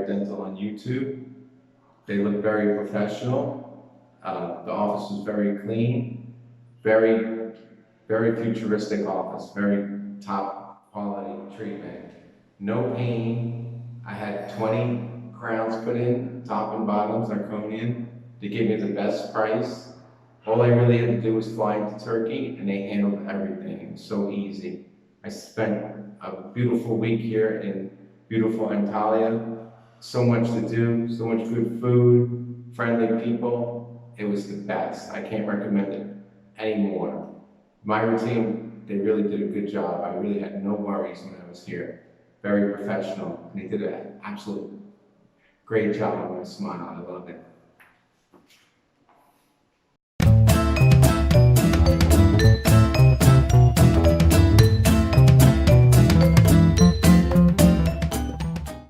Myra Dental on YouTube. They look very professional. The office was very clean, very futuristic office, very top quality treatment. No pain. I had 20 crowns put in, top and bottom, zirconian. They gave me the best price. All I really had to do was fly into Turkey, and they handled everything. It was so easy. I spent a beautiful week here in beautiful Antalya. So much to do, so much good food, friendly people. It was the best. I can't recommend it anymore. Myra team, they really did a good job. I really had no worries when I was here. Very professional. And they did an absolute great job on my smile. I love it.